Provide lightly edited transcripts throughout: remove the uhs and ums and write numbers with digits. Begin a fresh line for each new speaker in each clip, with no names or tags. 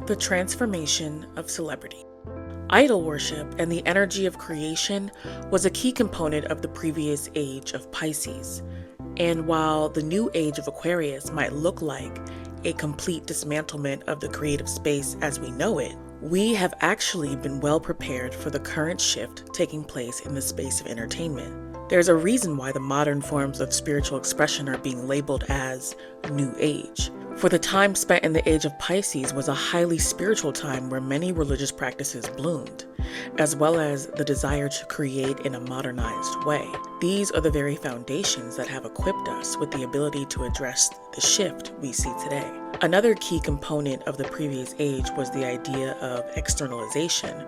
The transformation of celebrity. Idol worship and the energy of creation was a key component of the previous age of Pisces. And while the new age of Aquarius might look like a complete dismantlement of the creative space as we know it, we have actually been well prepared for the current shift taking place in the space of entertainment. There's a reason why the modern forms of spiritual expression are being labeled as New Age. For the time spent in the age of Pisces was a highly spiritual time where many religious practices bloomed, as well as the desire to create in a modernized way. These are the very foundations that have equipped us with the ability to address the shift we see today. Another key component of the previous age was the idea of externalization,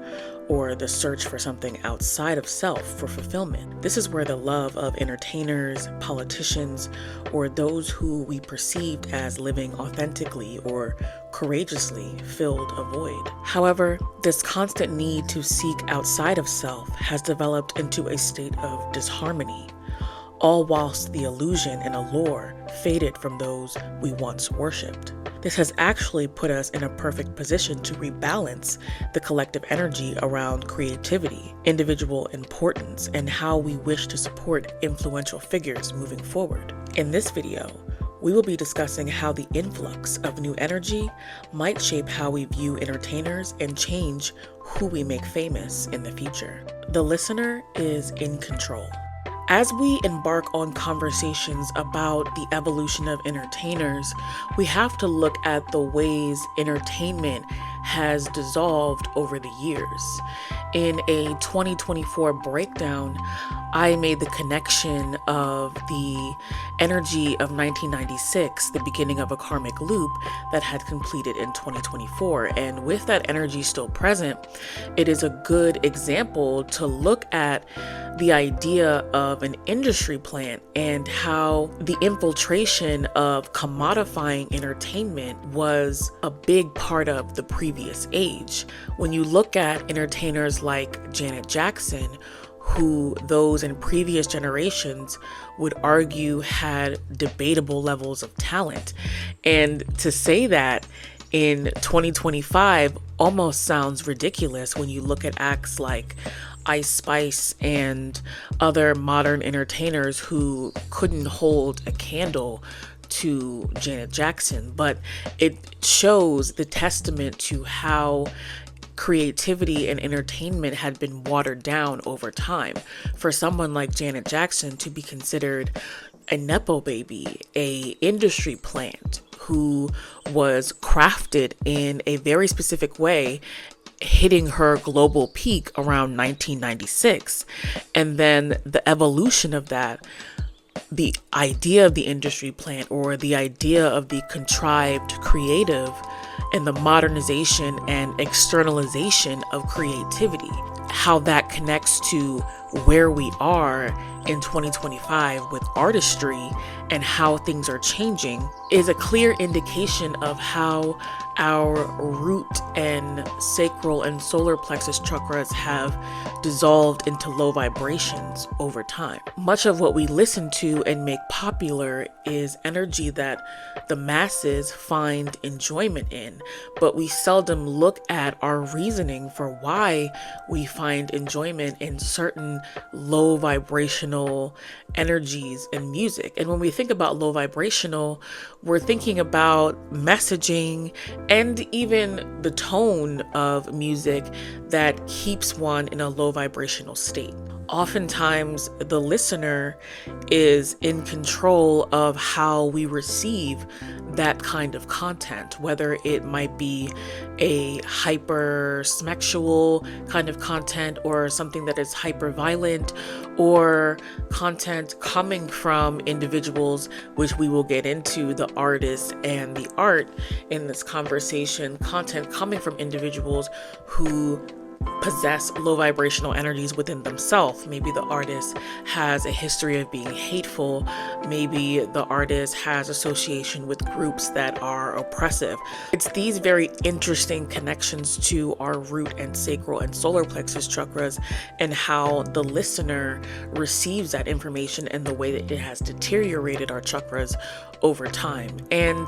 or the search for something outside of self for fulfillment. This is where the love of entertainers, politicians, or those who we perceived as living authentically or courageously filled a void. However, this constant need to seek outside of self has developed into a state of disharmony, all whilst the illusion and allure faded from those we once worshipped. This has actually put us in a perfect position to rebalance the collective energy around creativity, individual importance, and how we wish to support influential figures moving forward. In this video, we will be discussing how the influx of new energy might shape how we view entertainers and change who we make famous in the future. The listener is in control. As we embark on conversations about the evolution of entertainers, we have to look at the ways entertainment has dissolved over the years. In a 2024 breakdown, I made the connection of the energy of 1996, the beginning of a karmic loop that had completed in 2024. And with that energy still present, it is a good example to look at the idea of an industry plant and how the infiltration of commodifying entertainment was a big part of the previous age. When you look at entertainers like Janet Jackson, who those in previous generations would argue had debatable levels of talent. And to say that in 2025 almost sounds ridiculous when you look at acts like Ice Spice and other modern entertainers who couldn't hold a candle to Janet Jackson. But it shows the testament to how creativity and entertainment had been watered down over time. For someone like Janet Jackson to be considered a Nepo baby, a industry plant who was crafted in a very specific way, hitting her global peak around 1996. And then the evolution of that, the idea of the industry plant or the idea of the contrived creative and the modernization and externalization of creativity, how that connects to where we are in 2025 with artistry and how things are changing is a clear indication of how our root and sacral and solar plexus chakras have dissolved into low vibrations over time. Much of what we listen to and make popular is energy that the masses find enjoyment in, but we seldom look at our reasoning for why we find enjoyment in certain low vibrational energies in music. And when we think about low vibrational, we're thinking about messaging and even the tone of music that keeps one in a low vibrational state. Oftentimes, the listener is in control of how we receive that kind of content, whether it might be a hyper sexual kind of content or something that is hyper violent, or content coming from individuals, which we will get into the artists and the art in this conversation, content coming from individuals who possess low vibrational energies within themselves. Maybe the artist has a history of being hateful. Maybe the artist has association with groups that are oppressive. It's these very interesting connections to our root and sacral and solar plexus chakras and how the listener receives that information and the way that it has deteriorated our chakras over time. And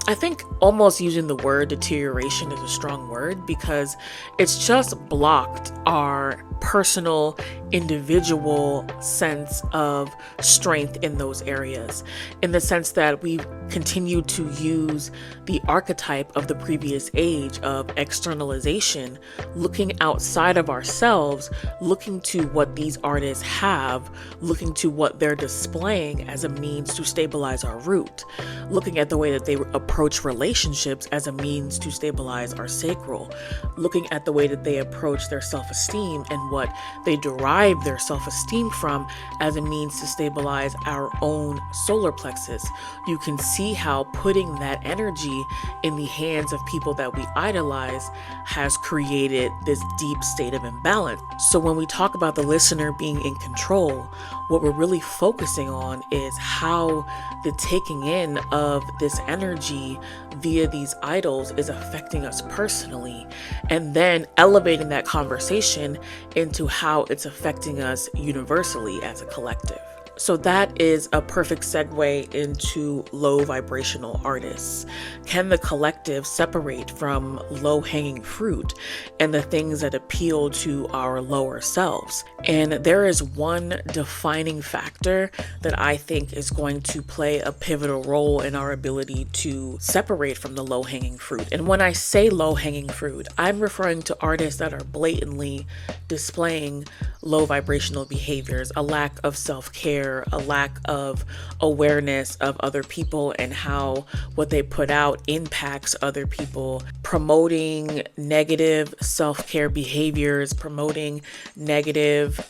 I think almost using the word deterioration is a strong word, because it's just blocked our personal, individual sense of strength in those areas, in the sense that we continue to use the archetype of the previous age of externalization, looking outside of ourselves, looking to what these artists have, looking to what they're displaying as a means to stabilize our root, looking at the way that they approach relationships as a means to stabilize our sacral, looking at the way that they approach their self-esteem and what they derive their self-esteem from as a means to stabilize our own solar plexus. You can see how putting that energy in the hands of people that we idolize has created this deep state of imbalance. So when we talk about the listener being in control, what we're really focusing on is how the taking in of this energy via these idols is affecting us personally, and then elevating that conversation into how it's affecting us universally as a collective. So that is a perfect segue into low vibrational artists. Can the collective separate from low hanging fruit and the things that appeal to our lower selves? And there is one defining factor that I think is going to play a pivotal role in our ability to separate from the low hanging fruit. And when I say low hanging fruit, I'm referring to artists that are blatantly displaying low vibrational behaviors, a lack of self-care, a lack of awareness of other people and how what they put out impacts other people, promoting negative self-care behaviors, promoting negative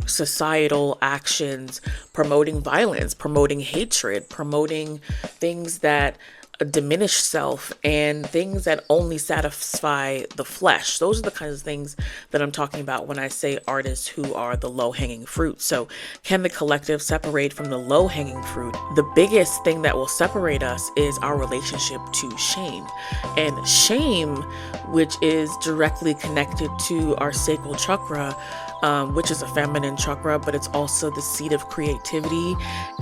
societal actions, promoting violence, promoting hatred, promoting things that diminish self and things that only satisfy the flesh. Those are the kinds of things that I'm talking about when I say artists who are the low-hanging fruit. So can the collective separate from the low-hanging fruit? The biggest thing that will separate us is our relationship to shame. And shame, which is directly connected to our sacral chakra, which is a feminine chakra, but it's also the seat of creativity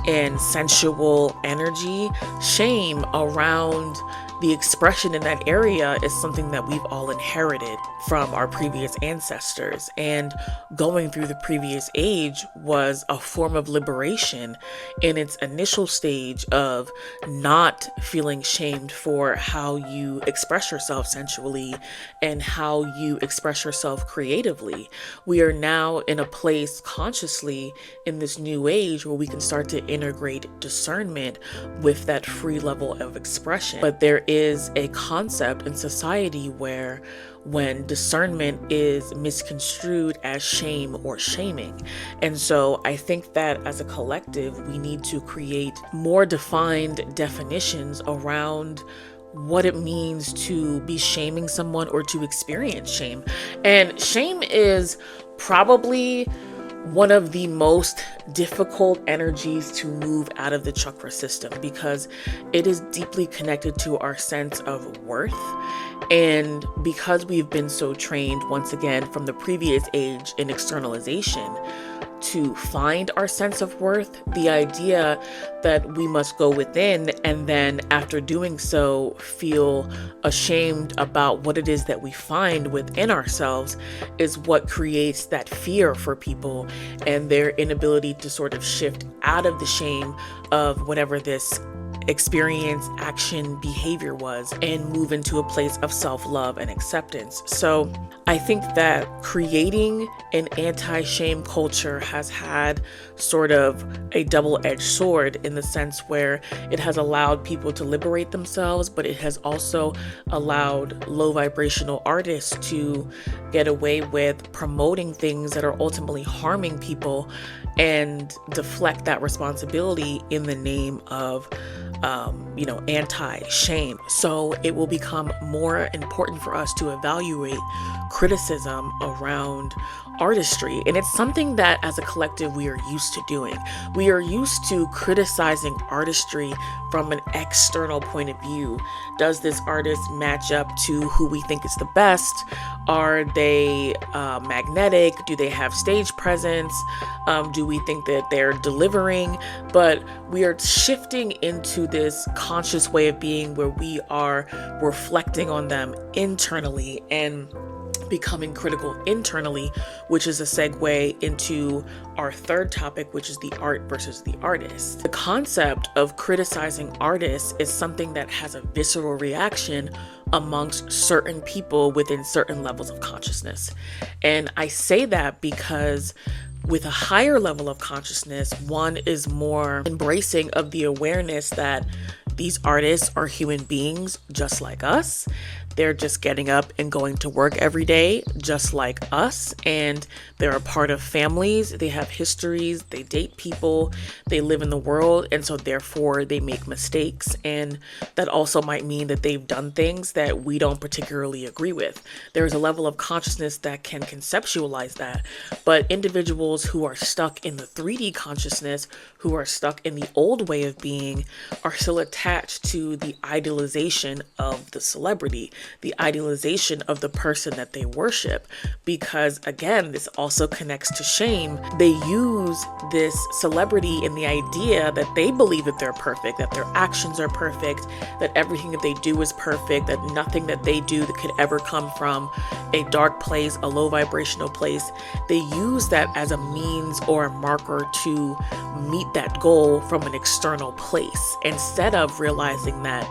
and sensual energy. Shame around the expression in that area is something that we've all inherited from our previous ancestors. And going through the previous age was a form of liberation in its initial stage of not feeling shamed for how you express yourself sensually and how you express yourself creatively. We are now in a place consciously in this new age where we can start to integrate discernment with that free level of expression. But there is a concept in society where when discernment is misconstrued as shame or shaming. And so I think that as a collective, we need to create more defined definitions around what it means to be shaming someone or to experience shame. And shame is probably one of the most difficult energies to move out of the chakra system because it is deeply connected to our sense of worth. And because we've been so trained, once again, from the previous age in externalization, to find our sense of worth, the idea that we must go within and then after doing so feel ashamed about what it is that we find within ourselves is what creates that fear for people and their inability to sort of shift out of the shame of whatever this experience, action, behavior was and move into a place of self-love and acceptance. So I think that creating an anti-shame culture has had sort of a double-edged sword in the sense where it has allowed people to liberate themselves, but it has also allowed low vibrational artists to get away with promoting things that are ultimately harming people and deflect that responsibility in the name of anti-shame. So it will become more important for us to evaluate criticism around artistry. And it's something that as a collective we are used to doing. We are used to criticizing artistry from an external point of view. Does this artist match up to who we think is the best? Are they magnetic? Do they have stage presence? Do Do we think that they're delivering? But we are shifting into this conscious way of being where we are reflecting on them internally and becoming critical internally, which is a segue into our third topic, which is the art versus the artist. The concept of criticizing artists is something that has a visceral reaction amongst certain people within certain levels of consciousness. And I say that because with a higher level of consciousness, one is more embracing of the awareness that these artists are human beings just like us. They're just getting up and going to work every day, just like us. And they're a part of families. They have histories. They date people. They live in the world. And so therefore they make mistakes. And that also might mean that they've done things that we don't particularly agree with. There's a level of consciousness that can conceptualize that. But individuals who are stuck in the 3D consciousness, who are stuck in the old way of being, are still attached to the idealization of the celebrity, the idealization of the person that they worship. Because again, this also connects to shame. They use this celebrity in the idea that they believe that they're perfect, that their actions are perfect, that everything that they do is perfect, that nothing that they do that could ever come from a dark place, a low vibrational place. They use that as a means or a marker to meet that goal from an external place, instead of realizing that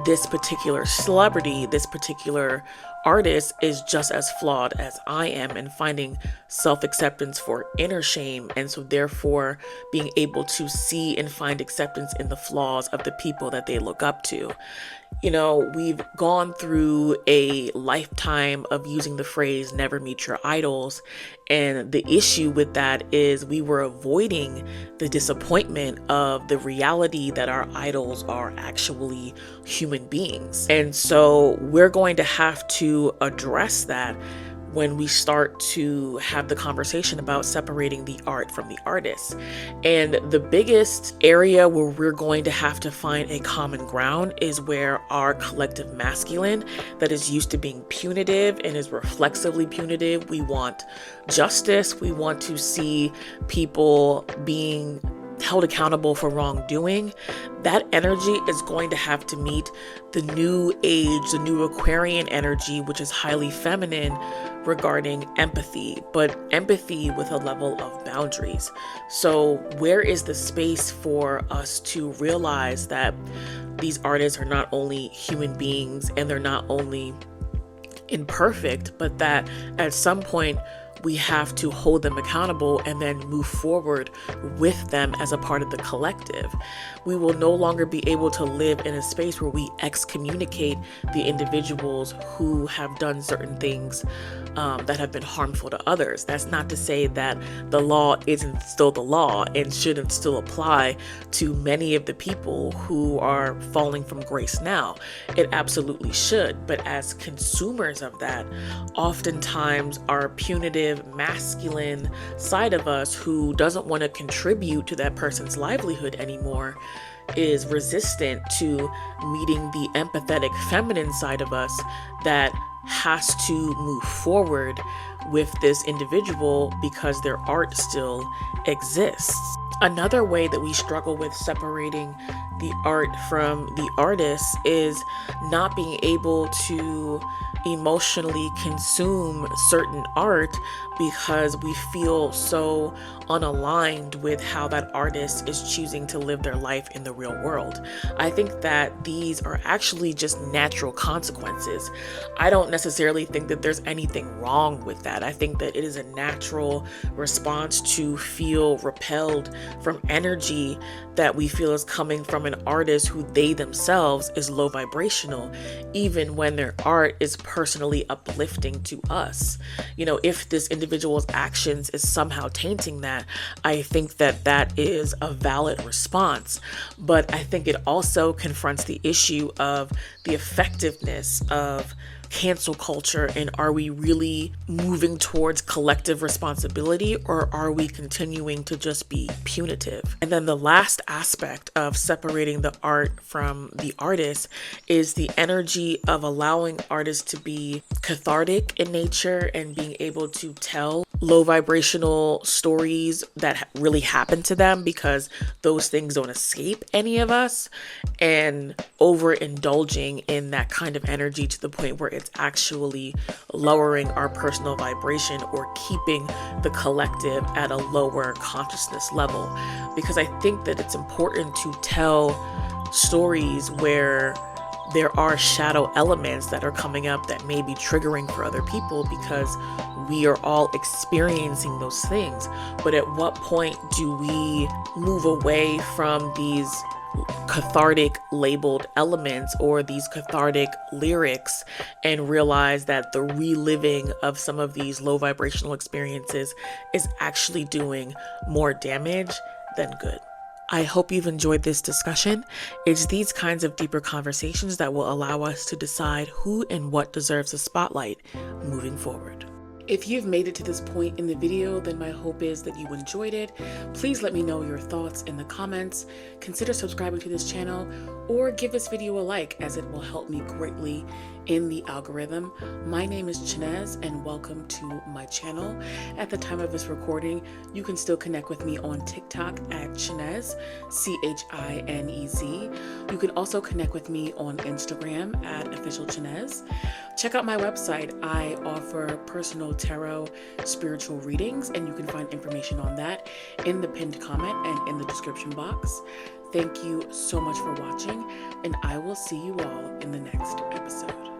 this particular celebrity, this particular artist is just as flawed as I am, and finding self-acceptance for inner shame. And so therefore being able to see and find acceptance in the flaws of the people that they look up to. You know, we've gone through a lifetime of using the phrase never meet your idols. And the issue with that is we were avoiding the disappointment of the reality that our idols are actually human beings. And so we're going to have to address that when we start to have the conversation about separating the art from the artist. And the biggest area where we're going to have to find a common ground is where our collective masculine that is used to being punitive and is reflexively punitive. We want justice. We want to see people being held accountable for wrongdoing. That energy is going to have to meet the new age, the new Aquarian energy, which is highly feminine regarding empathy, but empathy with a level of boundaries. So where is the space for us to realize that these artists are not only human beings and they're not only imperfect, but that at some point we have to hold them accountable and then move forward with them as a part of the collective. We will no longer be able to live in a space where we excommunicate the individuals who have done certain things that have been harmful to others. That's not to say that the law isn't still the law and shouldn't still apply to many of the people who are falling from grace now. It absolutely should. But as consumers of that, oftentimes our punitive masculine side of us, who doesn't want to contribute to that person's livelihood anymore, is resistant to meeting the empathetic feminine side of us that has to move forward with this individual because their art still exists. Another way that we struggle with separating the art from the artist is not being able to emotionally consume certain art because we feel so unaligned with how that artist is choosing to live their life in the real world. I think that these are actually just natural consequences. I don't necessarily think that there's anything wrong with that. I think that it is a natural response to feel repelled from energy that we feel is coming from an artist who they themselves is low vibrational, even when their art is personally uplifting to us. You know, if this individual's actions is somehow tainting that, I think that that is a valid response. But I think it also confronts the issue of the effectiveness of cancel culture, and are we really moving towards collective responsibility, or are we continuing to just be punitive? And then the last aspect of separating the art from the artist is the energy of allowing artists to be cathartic in nature and being able to tell low vibrational stories that really happen to them, because those things don't escape any of us, and overindulging in that kind of energy to the point where it's actually lowering our personal vibration or keeping the collective at a lower consciousness level. Because I think that it's important to tell stories where there are shadow elements that are coming up that may be triggering for other people, because we are all experiencing those things. But at what point do we move away from these cathartic labeled elements or these cathartic lyrics and realize that the reliving of some of these low vibrational experiences is actually doing more damage than good? I hope you've enjoyed this discussion. It's these kinds of deeper conversations that will allow us to decide who and what deserves a spotlight moving forward. If you've made it to this point in the video, then my hope is that you enjoyed it. Please let me know your thoughts in the comments. Consider subscribing to this channel or give this video a like, as it will help me greatly in the algorithm. My name is Chinez, and welcome to my channel. At the time of this recording, you can still connect with me on TikTok at Chinez, Chinez. You can also connect with me on Instagram at Official Chinez. Check out my website. I offer personal tarot spiritual readings, and you can find information on that in the pinned comment and in the description box. Thank you so much for watching, and I will see you all in the next episode.